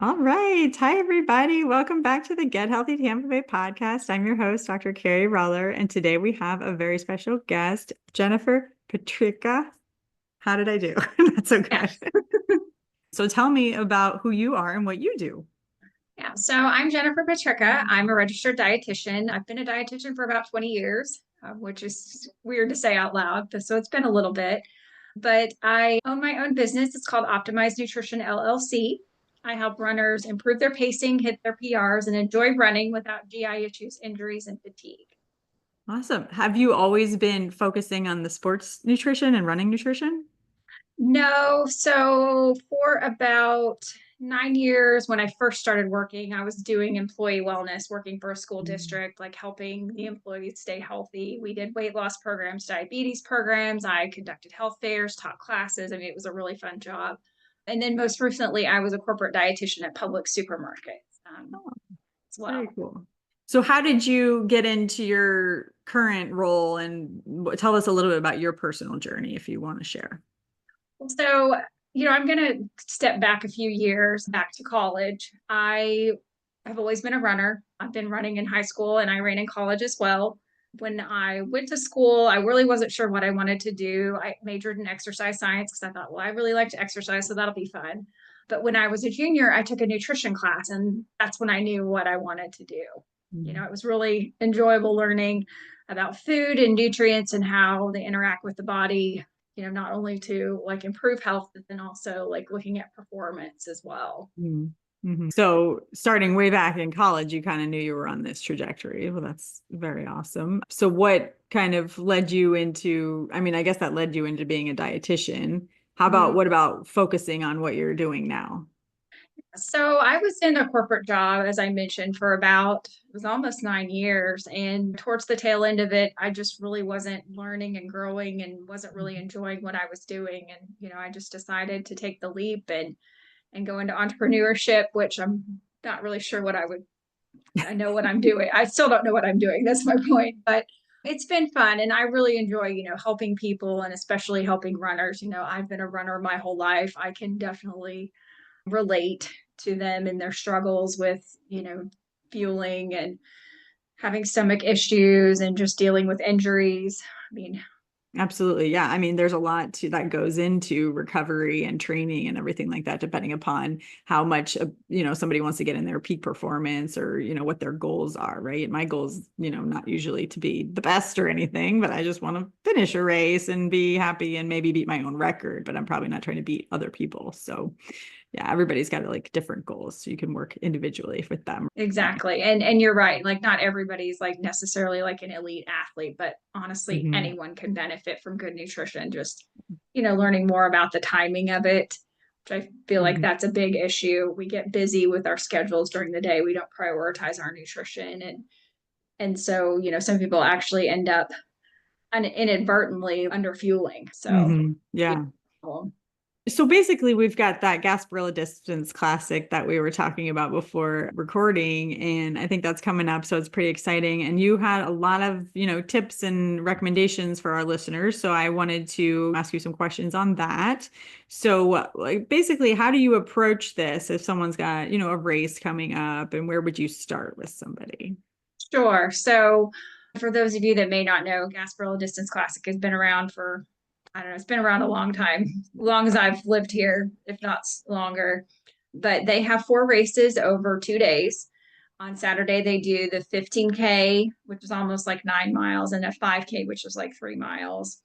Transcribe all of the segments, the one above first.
All right. Hi, everybody. Welcome back to the Get Healthy Tampa Bay podcast. I'm your host, Dr. Carrie Roller, and today we have a very special guest, Jennifer Patricca. How did I do? That's so good. Yes. So tell me about who you are and what you do. Yeah. So I'm Jennifer Patricca. I'm a registered dietitian. I've been a dietitian for about 20 years, which is weird to say out loud. So it's been a little bit, but I own my own business. It's called Optimized Nutrition LLC. I help runners improve their pacing, hit their PRs, and enjoy running without GI issues, injuries, and fatigue. Awesome. Have you always been focusing on the sports nutrition and running nutrition? No, so for about 9 years, when I first started working, I was doing employee wellness, working for a school Mm. district, like helping the employees stay healthy. We did weight loss programs, diabetes programs. I conducted health fairs, taught classes. I mean, it was a really fun job. And then most recently, I was a corporate dietitian at public supermarkets Oh, as very well. cool. So how did you get into your current role and tell us a little bit about your personal journey if you want to share? So, I'm going to step back a few years back to college. I have always been a runner. I've been running in high school and I ran in college as well. When I went to school, I really wasn't sure what I wanted to do. I majored in exercise science because I thought, well, I really like to exercise, so that'll be fun. But when I was a junior, I took a nutrition class, and that's when I knew what I wanted to do. Mm. It was really enjoyable learning about food and nutrients and how they interact with the body, not only to like improve health, but then also like looking at performance as well. Mm. Mhm. So starting way back in college, you kind of knew you were on this trajectory. Well, that's very awesome. So what kind of led you into, I mean, I guess that led you into being a dietitian. How about Mhm. what about focusing on what you're doing now? So I was in a corporate job, as I mentioned, for it was almost 9 years. And towards the tail end of it, I just really wasn't learning and growing and wasn't really Mhm. enjoying what I was doing. And, I just decided to take the leap and go into entrepreneurship, which I'm not really sure I know what I'm doing. I still don't know what I'm doing. That's my point. But it's been fun. And I really enjoy, helping people and especially helping runners. I've been a runner my whole life. I can definitely relate to them and their struggles with, fueling and having stomach issues and just dealing with injuries. I mean, Absolutely. Yeah. I mean, there's a lot to that goes into recovery and training and everything like that, depending upon how much, somebody wants to get in their peak performance or, what their goals are, right? My goals, not usually to be the best or anything, but I just want to finish a race and be happy and maybe beat my own record, but I'm probably not trying to beat other people. So yeah, everybody's got like different goals. So you can work individually with them. exactly. And you're right. Like not everybody's like necessarily like an elite athlete, but honestly, Mhm. anyone can benefit from good nutrition. Just, learning more about the timing of it, which I feel like Mhm. that's a big issue. We get busy with our schedules during the day. We don't prioritize our nutrition. And so, some people actually end up inadvertently under fueling. So yeah. Yeah. So basically, we've got that Gasparilla Distance Classic that we were talking about before recording, and I think that's coming up. So it's pretty exciting. And you had a lot of, tips and recommendations for our listeners. So I wanted to ask you some questions on that. So, like, basically, how do you approach this if someone's got, a race coming up, and where would you start with somebody? Sure. So, for those of you that may not know, Gasparilla Distance Classic has been around for, I don't know, it's been around a long time, as long as I've lived here, if not longer. But they have four races over 2 days. On Saturday, they do the 15K, which is almost like 9 miles, and a 5K, which is like 3 miles.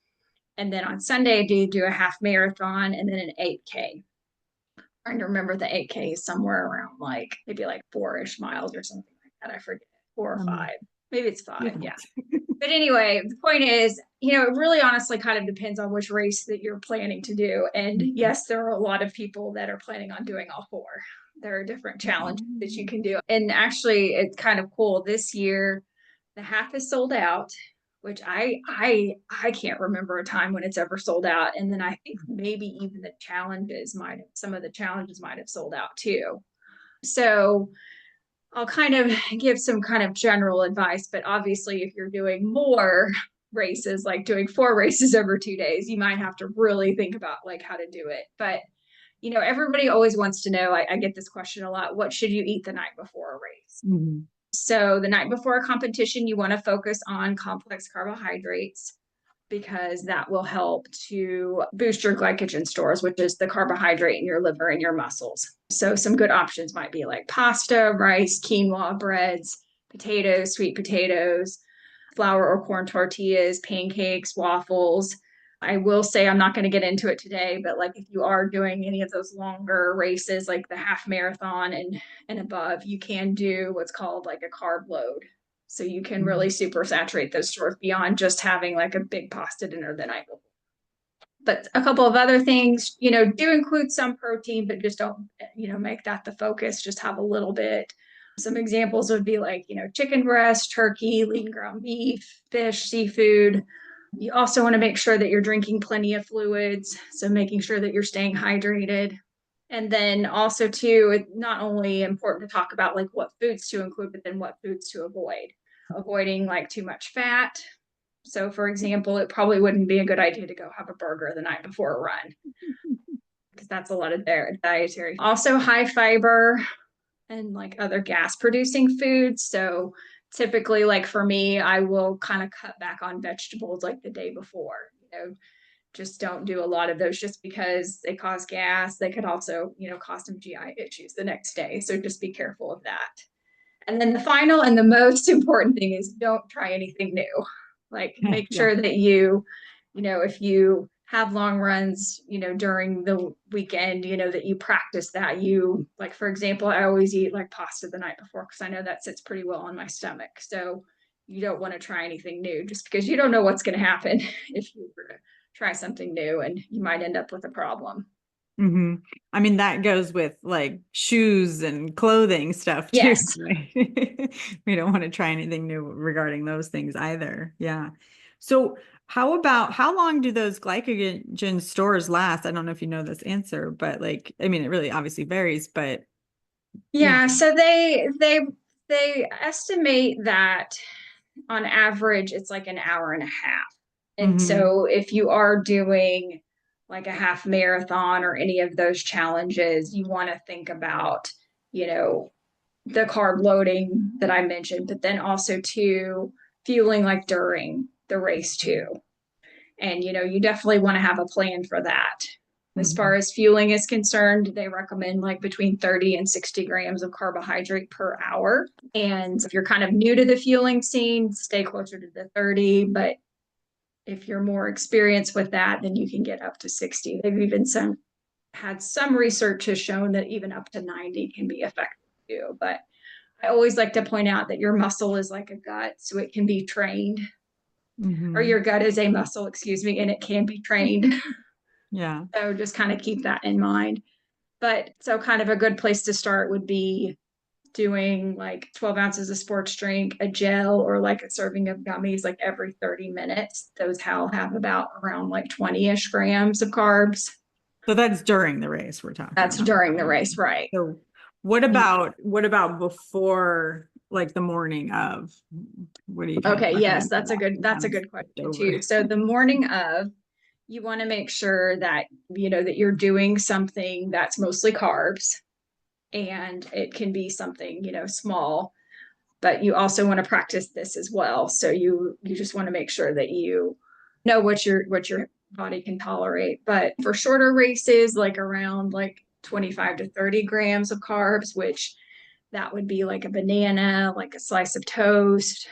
And then on Sunday, they do a half marathon and then an 8K. Trying to remember the 8K is somewhere around like maybe like 4-ish miles or something like that. I forget, 4 or 5. Maybe it's You 5. Yeah. don't. But anyway, the point is, it really honestly kind of depends on which race that you're planning to do. And yes, there are a lot of people that are planning on doing all four. There are different challenges that you can do. And actually, it's kind of cool. This year, the half is sold out, which I can't remember a time when it's ever sold out. And then I think maybe even some of the challenges might have sold out too. So I'll kind of give some kind of general advice, but obviously, if you're doing more races, like doing four races over 2 days, you might have to really think about like how to do it. But everybody always wants to know, I get this question a lot, what should you eat the night before a race? Mhm. So the night before a competition, you want to focus on complex carbohydrates because that will help to boost your glycogen stores, which is the carbohydrate in your liver and your muscles. So some good options might be like pasta, rice, quinoa, breads, potatoes, sweet potatoes, flour or corn tortillas, pancakes, waffles. I will say I'm not going to get into it today, but like if you are doing any of those longer races, like the half marathon and above, you can do what's called like a carb load. So you can really super saturate those stores beyond just having like a big pasta dinner the night before. But a couple of other things, do include some protein, but just don't, make that the focus. Just have a little bit. Some examples would be like, chicken breast, turkey, lean ground beef, fish, seafood. You also want to make sure that you're drinking plenty of fluids. So making sure that you're staying hydrated. And then also too, it's not only important to talk about like what foods to include, but then what foods to avoid. Avoiding like too much fat. So for example, it probably wouldn't be a good idea to go have a burger the night before a run because that's a lot of their dietary. Also high fiber and like other gas producing foods. So typically like for me, I will kind of cut back on vegetables like the day before, just don't do a lot of those just because they cause gas. They could also, cause some GI issues the next day. So just be careful of that. And then the final and the most important thing is don't try anything new. Like make Yeah. sure that if you have long runs, during the weekend, that you practice that. Like, for example, I always eat like pasta the night before because I know that sits pretty well on my stomach. So you don't want to try anything new just because you don't know what's going to happen if you were to try something new and you might end up with a problem. Mm-hmm. I mean, that goes with like shoes and clothing stuff too, Yes. right? We don't want to try anything new regarding those things either. Yeah. So how long do those glycogen stores last? I don't know if you know this answer, but like, I mean, it really obviously varies, but you Yeah, so they estimate that on average it's like an hour and a half. And know. so if you are doing like a half marathon or any of those challenges, you want to think about, the carb loading that I mentioned, but then also too fueling like during the race too. And you definitely want to have a plan for that. As far Mhm. as fueling is concerned, they recommend like between 30 and 60 grams of carbohydrate per hour. And if you're kind of new to the fueling scene, stay closer to the 30. But if you're more experienced with that, then you can get up to 60. They've even had some research has shown that even up to 90 can be effective too. But I always like to point out that your muscle is like a gut, so it can be trained, or Mhm. your gut is a muscle, excuse me, and it can be trained. Yeah. So just kind of keep that in mind. But so kind of a good place to start would be doing like 12 ounces of sports drink, a gel, or like a serving of gummies like every 30 minutes. Those have about around like 20-ish grams of carbs. So that's during the race we're talking That's about. during the race, right? So what about before like the morning of? What are you kind of Okay, yes, recommend for that? We that's kind a of good skipped question over. too. So the morning of, you want to make sure that that you're doing something that's mostly carbs, and it can be something, small, but you also want to practice this as well. So you just want to make sure that you know what your body can tolerate. But for shorter races, like around like 25 to 30 grams of carbs, which that would be like a banana, like a slice of toast,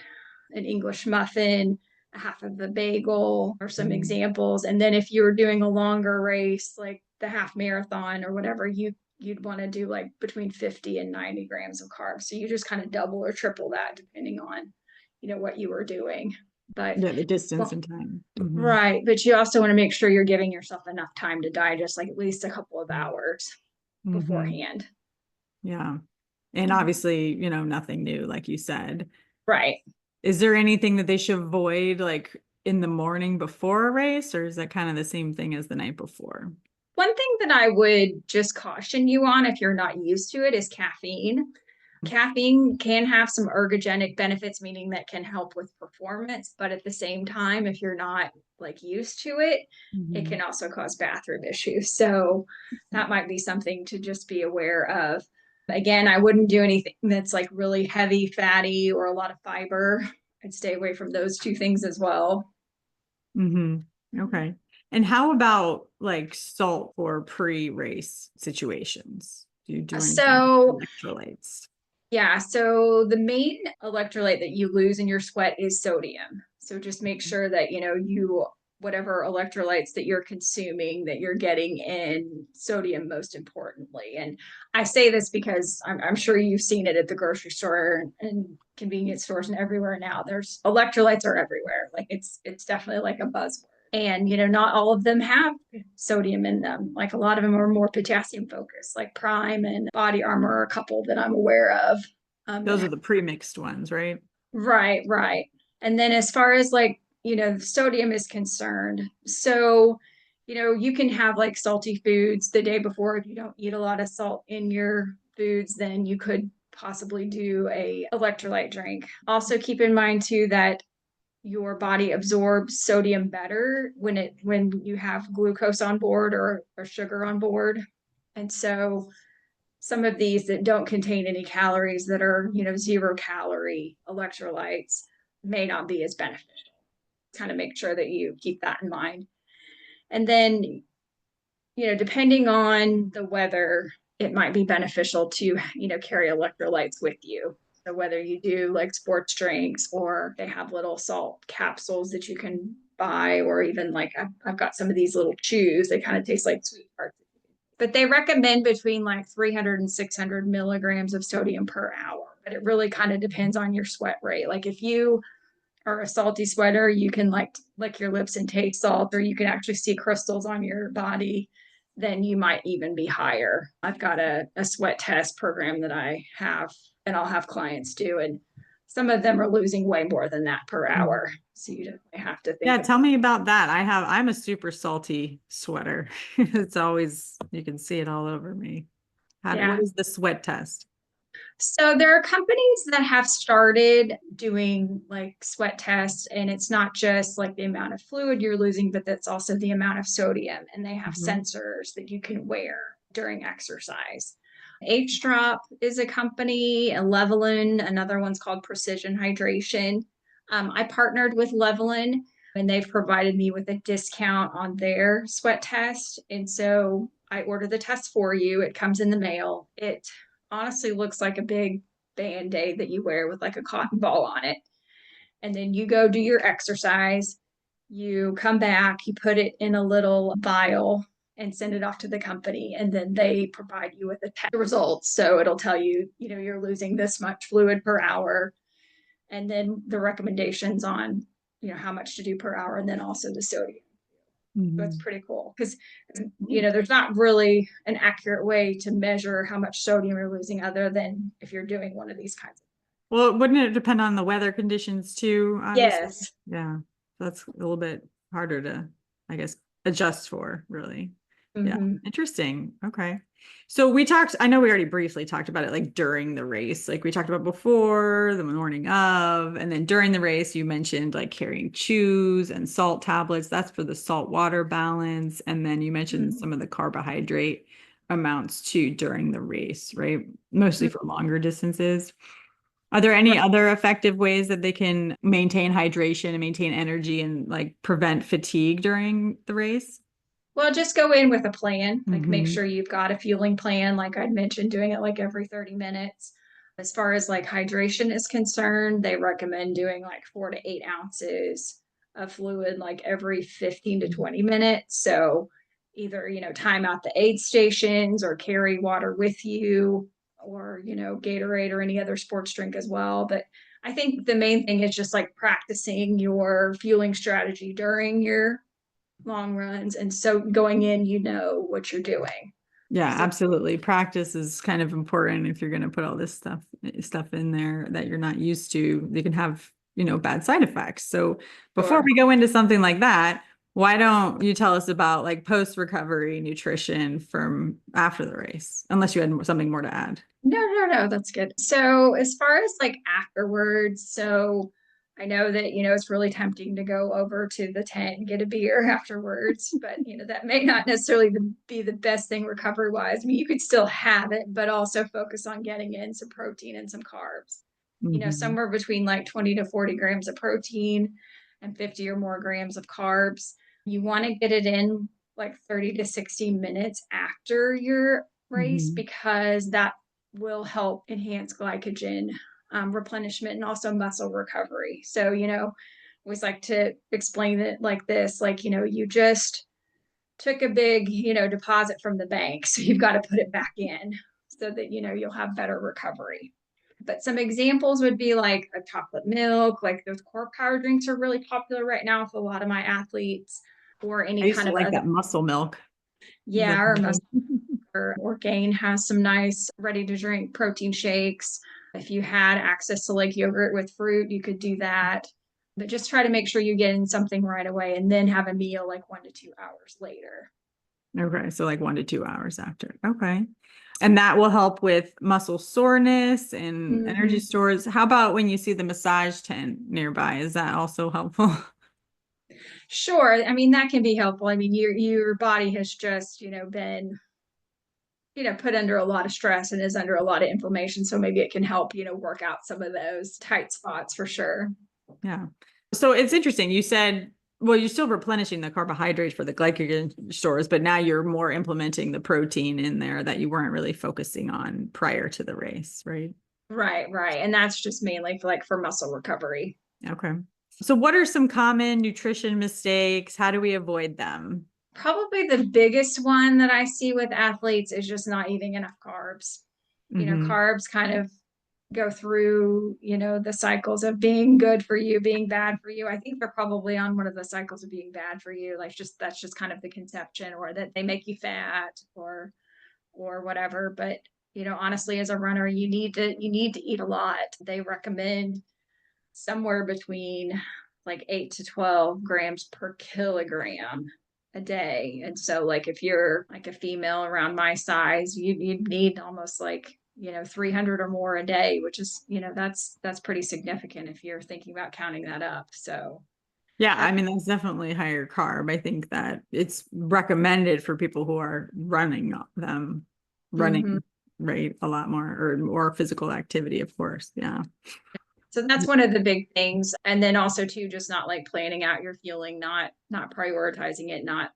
an English muffin, a half of the bagel, or some Mhm. examples. And then if you were doing a longer race, like the half marathon or whatever, you'd want to do like between 50 and 90 grams of carbs. So you just kind of double or triple that depending on, what you were doing. But Yeah, the distance well, and time. Mhm. right. But you also want to make sure you're giving yourself enough time to digest, like at least a couple of hours Mhm. beforehand. Yeah. And obviously, nothing new, like you said. Right. Is there anything that they should avoid like in the morning before a race, or is that kind of the same thing as the night before? One thing that I would just caution you on if you're not used to it is caffeine. Caffeine can have some ergogenic benefits, meaning that can help with performance, but at the same time, if you're not like used to it, it Mhm. can also cause bathroom issues. So that might be something to just be aware of. Again, I wouldn't do anything that's like really heavy, fatty, or a lot of fiber. I'd stay away from those two things as well. Okay. And how about like salt for pre-race situations? Do you do anything So with electrolytes? yeah, so the main electrolyte that you lose in your sweat is sodium. So just make sure that, you whatever electrolytes that you're consuming that you're getting in sodium most importantly. And I say this because I'm sure you've seen it at the grocery store and convenience stores and everywhere now. There's electrolytes are everywhere. Like it's definitely like a buzzword. And not all of them have sodium in them. Like a lot of them are more potassium focused, like Prime and Body Armor are a couple that I'm aware of. Those are the pre-mixed ones, right? Right, right. And then as far as like, sodium is concerned, so, you can have like salty foods the day before. If you don't eat a lot of salt in your foods, then you could possibly do a electrolyte drink. Also keep in mind too that your body absorbs sodium better when you have glucose on board or sugar on board. And so some of these that don't contain any calories that are, 0 calorie electrolytes may not be as beneficial. Kind of make sure that you keep that in mind. And then, depending on the weather, it might be beneficial to, carry electrolytes with you. So whether you do like sports drinks or they have little salt capsules that you can buy, or even like I've got some of these little chews, they kind of taste like sweethearts. But they recommend between like 300 and 600 milligrams of sodium per hour. But it really kind of depends on your sweat rate. Like if you are a salty sweater, you can like lick your lips and taste salt, or you can actually see crystals on your body, then you might even be higher. I've got a sweat test program that I have and I'll have clients do. And some of them are losing way more than that per hour. So you definitely have to Yeah, think tell about. me about that. I'm a super salty sweater. It's always, you can see it all over me. What Yeah. is the sweat test? So there are companies that have started doing like sweat tests, and it's not just like the amount of fluid you're losing, but that's also the amount of sodium. And they have Mhm. sensors that you can wear during exercise. H Drop is a company, and Levelin, another one's called Precision Hydration. I partnered with Levelin and they've provided me with a discount on their sweat test. And so I order the test for you. It comes in the mail. It honestly looks like a big band-aid that you wear with like a cotton ball on it. And then you go do your exercise, you come back, you put it in a little vial and send it off to the company, and then they provide you with the test results. So it'll tell you, you're losing this much fluid per hour, and then the recommendations on, how much to do per hour, and then also the sodium. So it's Mhm. pretty cool because, there's not really an accurate way to measure how much sodium you're losing other than if you're doing one of these kinds of. Well, wouldn't it depend on the weather conditions too, obviously? Yes. Yeah. That's a little bit harder to, I guess, adjust for, really. Yeah. Mm-hmm. Interesting. Okay. So we talked, I know we already briefly talked about it like during the race. Like we talked about before, the morning of, and then during the race, you mentioned like carrying chews and salt tablets. That's for the salt water balance. And then you mentioned Mm-hmm. some of the carbohydrate amounts too during the race, right? Mostly for longer distances. Are there any Right. other effective ways that they can maintain hydration and maintain energy and like prevent fatigue during the race? Well, just go in with a plan. Like make Hmm. sure you've got a fueling plan. Like I'd mentioned, doing it like every 30 minutes. As far as like hydration is concerned, they recommend doing like 4 to 8 ounces of fluid like every 15 to 20 minutes. So either, time out the aid stations or carry water with you, or, Gatorade or any other sports drink as well. But I think the main thing is just like practicing your fueling strategy during your long runs. And so going in, what you're doing. Yeah, So, absolutely. Practice is kind of important if you're going to put all this stuff in there that you're not used to. They can have, bad side effects. So before sure. we go into something like that, Why don't you tell us about like post-recovery nutrition from after the race, unless you had something more to add? No, that's good. So as far as like afterwards, so I know that, it's really tempting to go over to the tent and get a beer afterwards, but that may not necessarily be the best thing recovery wise. I mean, you could still have it, but also focus on getting in some protein and some carbs. Mhm. Somewhere between like 20 to 40 grams of protein and 50 or more grams of carbs. You want to get it in like 30 to 60 minutes after your race Mhm. because that will help enhance glycogen replenishment and also muscle recovery. So, always like to explain it like this, like, you just took a big, deposit from the bank. So you've got to put it back in so that, you'll have better recovery. But some examples would be like a chocolate milk, like those core power drinks are really popular right now with a lot of my athletes, or I any used kind to of like other, that muscle milk. Is yeah, that or the or Gain has some nice ready to drink protein shakes. If you had access to like yogurt with fruit, you could do that. But just try to make sure you get in something right away and then have a meal like 1 to 2 hours later. Okay, so like 1 to 2 hours after. Okay. And that will help with muscle soreness and energy Mm-hmm. stores. How about when you see the massage tent nearby? Is that also helpful? Sure. I mean, that can be helpful. I mean, your body has just, been, put under a lot of stress and is under a lot of inflammation. So maybe it can help, work out some of those tight spots for sure. Yeah. So it's interesting. You said, well, you're still replenishing the carbohydrates for the glycogen stores, but now you're more implementing the protein in there that you weren't really focusing on prior to the race, right? Right, right. And that's just mainly for like for muscle recovery. Okay. So what are some common nutrition mistakes? How do we avoid them? Probably the biggest one that I see with athletes is just not eating enough carbs. Hmm. Carbs kind of go through, the cycles of being good for you, being bad for you. I think they're probably on one of the cycles of being bad for you. Like just that's just kind of the conception, or that they make you fat or whatever. But honestly, as a runner, you need to eat a lot. They recommend somewhere between like 8 to 12 grams per kilogram a day. And so like if you're like a female around my size, you'd need almost like 300 or more a day, which is that's pretty significant if you're thinking about counting that up. So Yeah, I that's mean, that's definitely higher carb. I think that it's recommended for people who are mhm. running, right, a lot more or more physical activity, of course. Yeah. So that's one of the big things. And then also too, just not like planning out your fueling, not prioritizing it, not,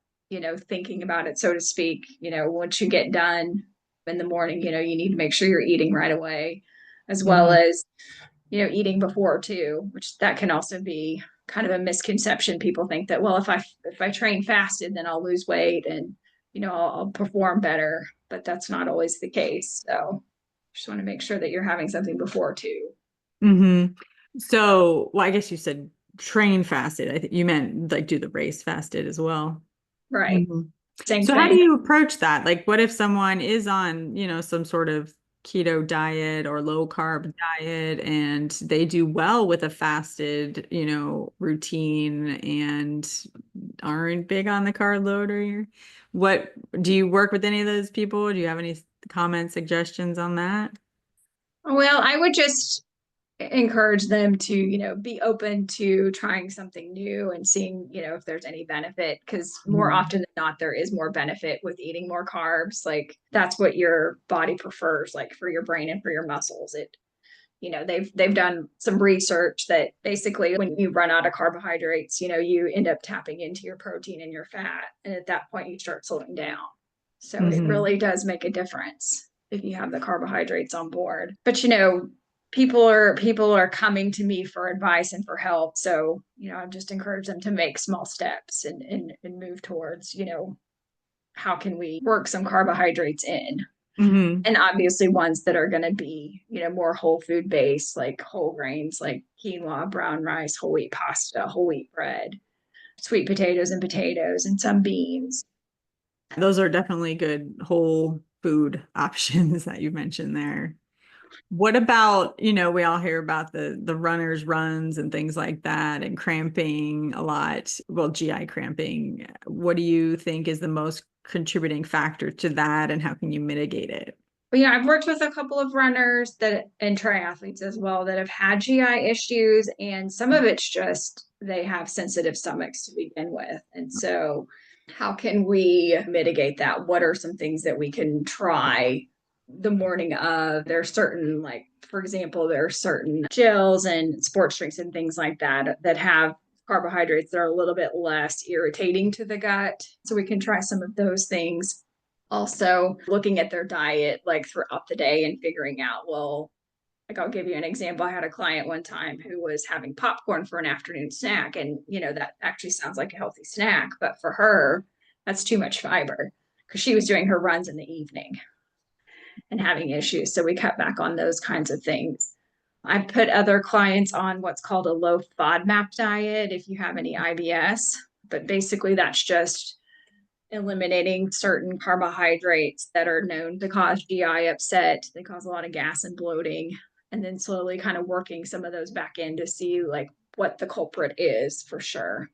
thinking about it, so to speak. Once you get done in the morning, you need to make sure you're eating right away, as well Mhm. as, eating before too, which that can also be kind of a misconception. People think that, well, if I train fasted, then I'll lose weight and, I'll perform better, but that's not always the case. So just want to make sure that you're having something before too. Hmm. So, well, I guess you said train fasted. I think you meant like do the race fasted as well. Right. Hmm. Same So how do thing. you approach that? Like, what if someone is on, some sort of keto diet or low carb diet and they do well with a fasted, routine and aren't big on the carb loader? What do you work with any of those people? Do you have any comments, suggestions on that? Well, I would just encourage them to, be open to trying something new and seeing, if there's any benefit. Because more Mhm. often than not, there is more benefit with eating more carbs. Like that's what your body prefers, like for your brain and for your muscles. They've done some research that basically when you run out of carbohydrates, you end up tapping into your protein and your fat. And at that point, you start slowing down. So it Mhm. really does make a difference if you have the carbohydrates on board. But people are coming to me for advice and for help. So, I just encourage them to make small steps and move towards, how can we work some carbohydrates in? Mhm. And obviously ones that are going to be more whole food based, like whole grains like quinoa, brown rice, whole wheat pasta, whole wheat bread, sweet potatoes and some beans. Those are definitely good whole food options that you mentioned there. What about, we all hear about the runners runs and things like that and cramping a lot. Well, GI cramping. What do you think is the most contributing factor to that and how can you mitigate it? But yeah, I've worked with a couple of runners that and triathletes as well that have had GI issues, and some of it's just they have sensitive stomachs to begin with. And so, how can we mitigate that? What are some things that we can try the morning of? There are certain, like, for example, there are certain gels and sports drinks and things like that that have carbohydrates that are a little bit less irritating to the gut. So, we can try some of those things also looking at their diet like throughout the day and figuring out, well, like I'll give you an example. I had a client one time who was having popcorn for an afternoon snack, and that actually sounds like a healthy snack, but for her that's too much fiber because she was doing her runs in the evening and having issues, so we cut back on those kinds of things. I put other clients on what's called a low FODMAP diet if you have any IBS, but basically that's just eliminating certain carbohydrates that are known to cause GI upset. They cause a lot of gas and bloating, and then slowly kind of working some of those back in to see like what the culprit is for sure.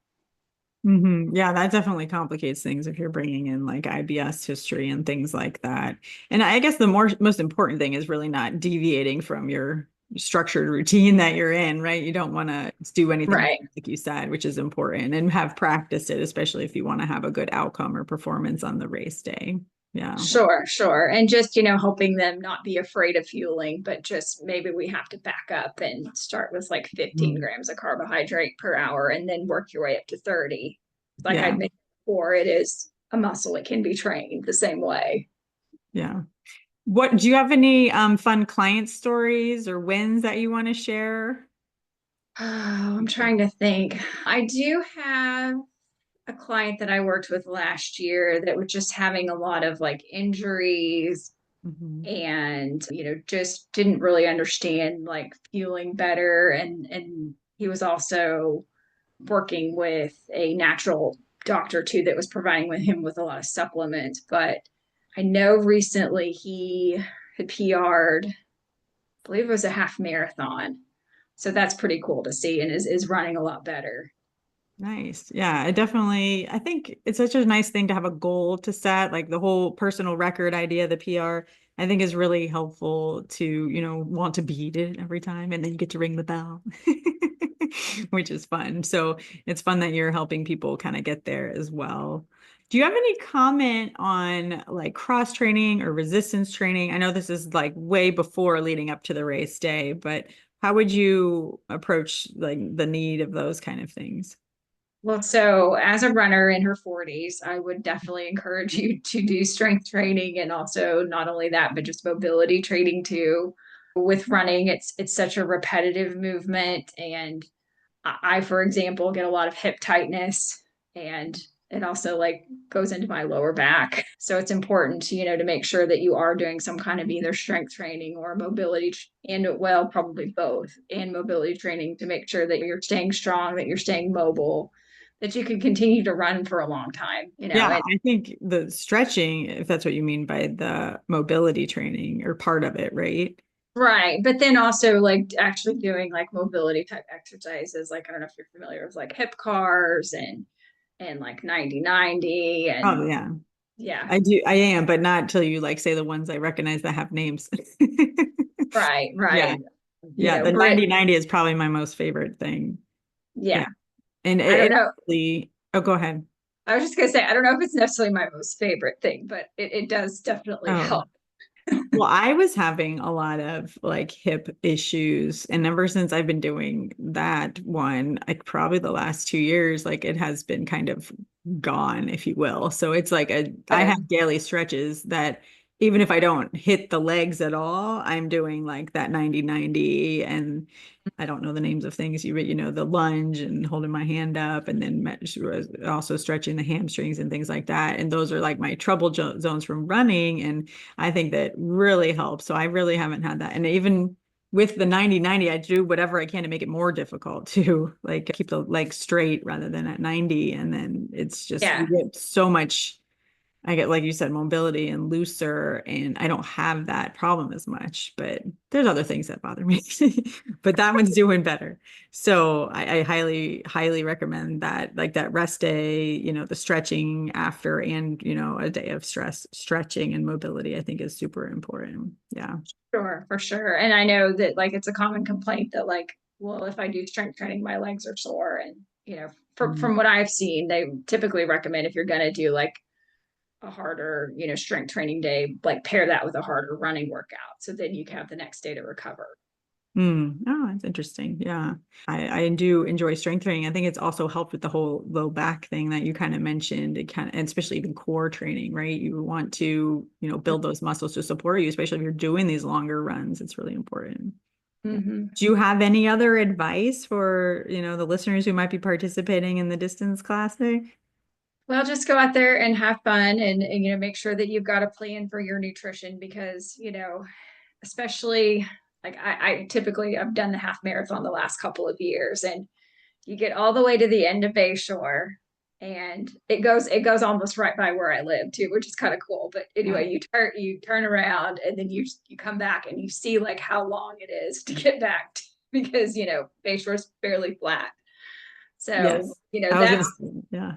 Yeah, that definitely complicates things if you're bringing in like IBS history and things like that. And I guess the most important thing is really not deviating from your structured routine that you're in, right? You don't want to do anything Right. like you said, which is important, and have practiced it, especially if you want to have a good outcome or performance on the race day. Yeah. Sure, sure. And just, helping them not be afraid of fueling, but just maybe we have to back up and start with like 15 Mhm. grams of carbohydrate per hour and then work your way up to 30. Like Yeah. I'd mentioned before, it is a muscle. It can be trained the same way. Yeah. What do you have any fun client stories or wins that you want to share? Oh, I'm trying to think. I do have a client that I worked with last year that was just having a lot of like injuries Mhm. and, just didn't really understand like fueling better. And he was also working with a natural doctor too that was providing with him with a lot of supplements. But I know recently he had PR'd, I believe it was a half marathon. So that's pretty cool to see and is running a lot better. Nice. Yeah, I think it's such a nice thing to have a goal to set, like the whole personal record idea, the PR, I think is really helpful to, want to beat it every time and then you get to ring the bell, which is fun. So it's fun that you're helping people kind of get there as well. Do you have any comment on like cross training or resistance training? I know this is like way before leading up to the race day, but how would you approach like the need of those kind of things? Well, so as a runner in her 40s, I would definitely encourage you to do strength training and also not only that, but just mobility training too. With running, it's such a repetitive movement, and for example, get a lot of hip tightness, and it also like goes into my lower back. So it's important, to make sure that you are doing some kind of either strength training or mobility and well, probably both, and mobility training to make sure that you're staying strong, that you're staying mobile, that you can continue to run for a long time. Yeah, And I think the stretching, if that's what you mean by the mobility training or part of it, right? right. But then also like actually doing like mobility type exercises. Like I don't know if you're familiar with like hip cars and like 90-90 Oh, and yeah. yeah. I am, but not till you like say the ones I recognize that have names. Right, Yeah. right. Yeah. The But 90-90 is probably my most favorite thing. yeah, Yeah. And I don't it know. actually, oh, go ahead. I was just gonna say, I don't know if it's necessarily my most favorite thing, but it does definitely Oh, help. well, I was having a lot of like hip issues, and ever since I've been doing that one, like probably the last 2 years, like it has been kind of gone, if you will. So it's like I Good. have daily stretches that even if I don't hit the legs at all, I'm doing like that 90-90, and I don't know the names of things but the lunge and holding my hand up and then also stretching the hamstrings and things like that. And those are like my trouble zones from running. And I think that really helps. So I really haven't had that. And even with the 90-90, I do whatever I can to make it more difficult to like keep the legs straight rather than at 90. And then it's just, you Yeah. get so much I get, like you said, mobility and looser, and I don't have that problem as much, but there's other things that bother me. But that one's doing better. So I highly, highly recommend that, like that rest day, the stretching after, and, a day of stretching and mobility, I think is super important. Yeah. Sure, for sure. And I know that like it's a common complaint that like, well, if I do strength training, my legs are sore. And Mm. from what I've seen, they typically recommend if you're gonna do like a harder, strength training day, like pair that with a harder running workout. So then you can have the next day to recover. Oh, that's interesting. Yeah. I do enjoy strength training. I think it's also helped with the whole low back thing that you kind of mentioned. It kind of, and especially even core training, right? You want to, build those muscles to support you, especially if you're doing these longer runs. It's really important. Yeah. Mm-hmm. Do you have any other advice for, the listeners who might be participating in the distance classic? Well, just go out there and have fun and make sure that you've got a plan for your nutrition because, especially like I typically I've done the half marathon the last couple of years and you get all the way to the end of Bayshore and it goes almost right by where I live too, which is kind of cool. But Yeah. anyway, you turn around and then you come back and you see like how long it is to get back because Bayshore is fairly flat. So, Yes. I was gonna that's say, yeah.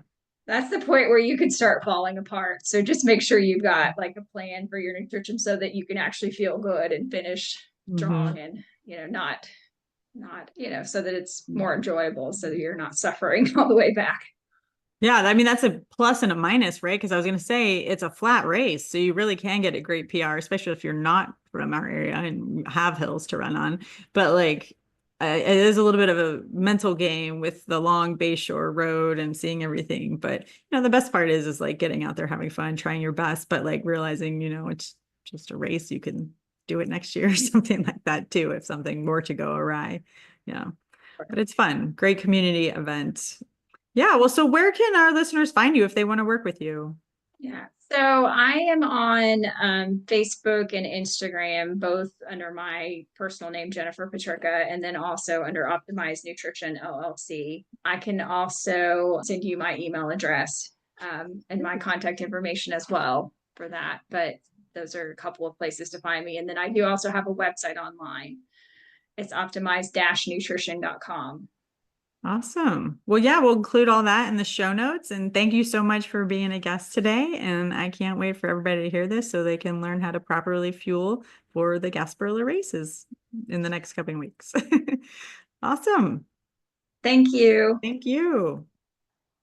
that's the point where you could start falling apart. So just make sure you've got like a plan for your nutrition so that you can actually feel good and finish Hmm. strong and, not, so that it's more enjoyable so that you're not suffering all the way back. Yeah, I mean that's a plus and a minus, right? Because I was going to say it's a flat race, so you really can get a great PR, especially if you're not from our area and have hills to run on. But like, it is a little bit of a mental game with the long Bayshore Road and seeing everything. But the best part is like getting out there, having fun, trying your best, but like realizing, it's just a race. You can do it next year or something like that too, if something were to go awry. Yeah, but it's fun, great community event. Yeah, well, so where can our listeners find you if they want to work with you? Yeah. So I am on Facebook and Instagram, both under my personal name, Jennifer Patricca, and then also under Optimized Nutrition LLC. I can also send you my email address and my contact information as well for that. But those are a couple of places to find me. And then I do also have a website online. It's optimized-nutrition.com. Awesome. Well, yeah, we'll include all that in the show notes. And thank you so much for being a guest today. And I can't wait for everybody to hear this so they can learn how to properly fuel for the Gasparilla races in the next coming weeks. Awesome. Thank you. Thank you.